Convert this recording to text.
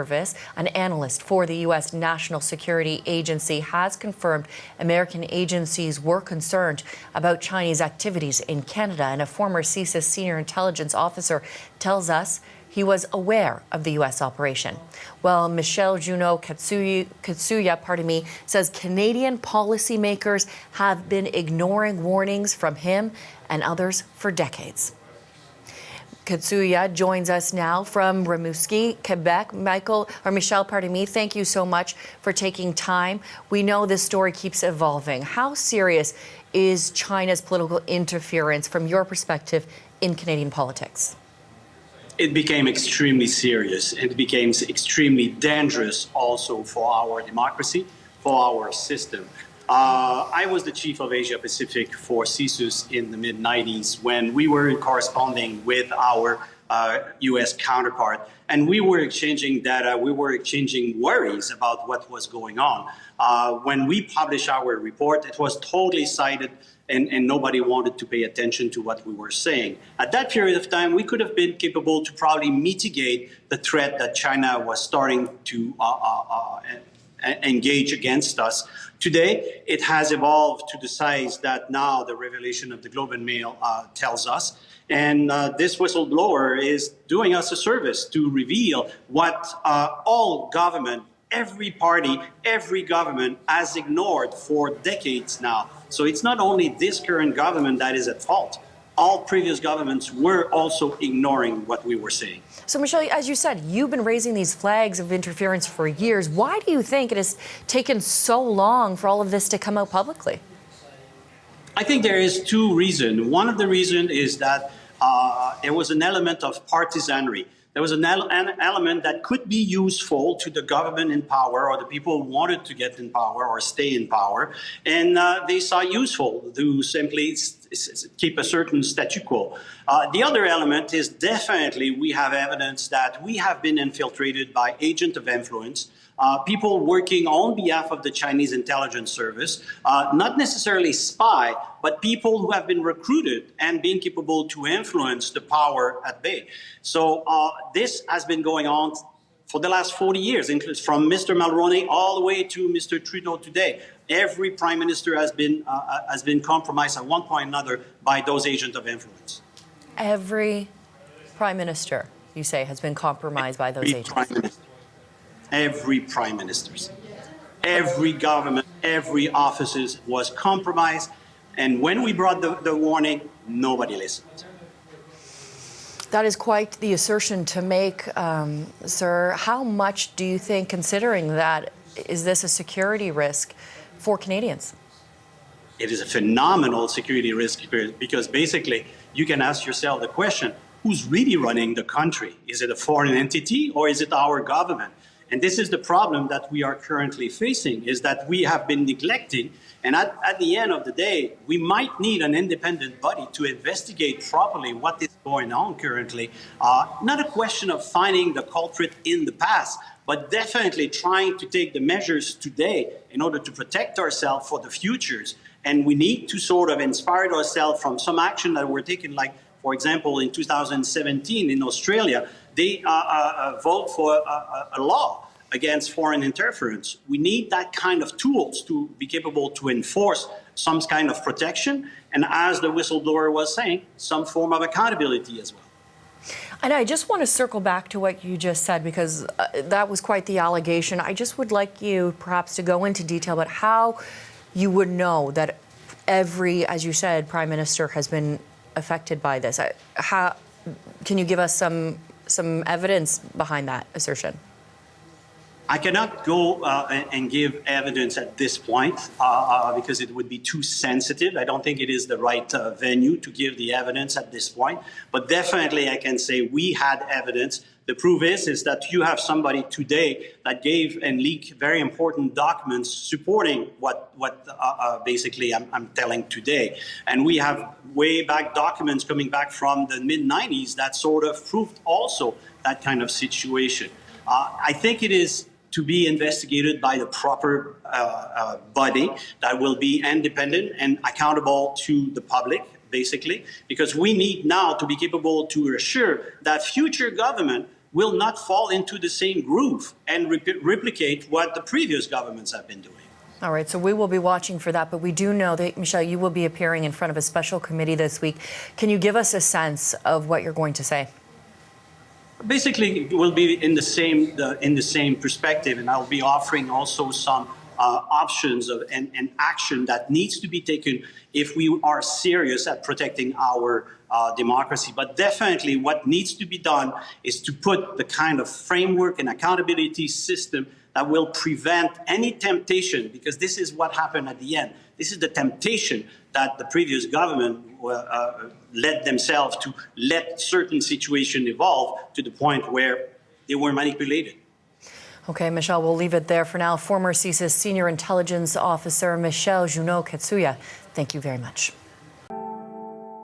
Service, an analyst for the U.S. National Security Agency, has confirmed American agencies were concerned about Chinese activities in Canada. And a former CSIS senior intelligence officer tells us he was aware of the U.S. operation. Well, Michel Juneau-Katsuya, says Canadian policymakers have been ignoring warnings from him and others for decades. Katsuya joins us now from Rimouski, Quebec. Michel, thank you so much for taking time. We know this story keeps evolving. How serious is China's political interference from your perspective in Canadian politics? It became extremely serious, and it became extremely dangerous also for our democracy, for our system. I was the chief of Asia Pacific for CSIS in the mid-90s when we were corresponding with our U.S. counterpart, and we were exchanging data, we were exchanging worries about what was going on. When we published our report, it was totally cited, and nobody wanted to pay attention to what we were saying. At that period of time, we could have been capable to probably mitigate the threat that China was starting to engage against us. Today, it has evolved to the size that now the revelation of the Globe and Mail tells us. And this whistleblower is doing us a service to reveal what all government, every party, every government has ignored for decades now. So it's not only this current government that is at fault. All previous governments were also ignoring what we were saying. So, Michel, as you said, you've been raising these flags of interference for years. Why do you think it has taken so long for all of this to come out publicly? I think there is two reasons. One of the reasons is that there was an element of partisanry. There was an element that could be useful to the government in power or the people who wanted to get in power or stay in power. And they saw useful to simply keep a certain statu quo. The other element is definitely we have evidence that we have been infiltrated by agents of influence, people working on behalf of the Chinese intelligence service, not necessarily spy, but people who have been recruited and being capable to influence the power at bay. So this has been going on for the last 40 years, from Mr. Mulroney all the way to Mr. Trudeau today. Every prime minister has been compromised at one point or another by those agents of influence. Every prime minister, you say, has been compromised by those agents? Every prime minister. Every government, every office was compromised. And when we brought the warning, nobody listened. That is quite the assertion to make, sir. How much do you think, considering that, is this a security risk for Canadians? It is a phenomenal security risk because basically you can ask yourself the question, who's really running the country? Is it a foreign entity or is it our government? And this is the problem that we are currently facing, is that we have been neglecting. And at the end of the day, we might need an independent body to investigate properly what is going on currently. Not a question of finding the culprit in the past, but definitely trying to take the measures today in order to protect ourselves for the futures. And we need to sort of inspire ourselves from some action that were taken, like, for example, in 2017 in Australia, they vote for a law against foreign interference. We need that kind of tools to be capable to enforce some kind of protection, and as the whistleblower was saying, some form of accountability as well. And I just want to circle back to what you just said, because that was quite the allegation. I just would like you perhaps to go into detail about how you would know that every, as you said, prime minister has been affected by this. How can you give us some evidence behind that assertion? I cannot go and give evidence at this point because it would be too sensitive. I don't think it is the right venue to give the evidence at this point. But definitely I can say we had evidence. The proof is that you have somebody today that gave and leaked very important documents supporting what basically I'm telling today. And we have way back documents coming back from the mid-90s that sort of proved also that kind of situation. I think it is to be investigated by the proper body that will be independent and accountable to the public, basically, because we need now to be capable to assure that future government will not fall into the same groove and replicate what the previous governments have been doing. All right, so we will be watching for that, but we do know that, Michel, you will be appearing in front of a special committee this week. Can you give us a sense of what you're going to say? Basically, it will be in the same perspective, and I'll be offering also some options and action that needs to be taken if we are serious at protecting our democracy. But definitely what needs to be done is to put the kind of framework and accountability system that will prevent any temptation, because this is what happened at the end. This is the temptation that the previous government led themselves to let certain situations evolve to the point where they were manipulated. Okay, Michel, we'll leave it there for now. Former CSIS Senior Intelligence Officer Michel Juneau-Katsuya, thank you very much.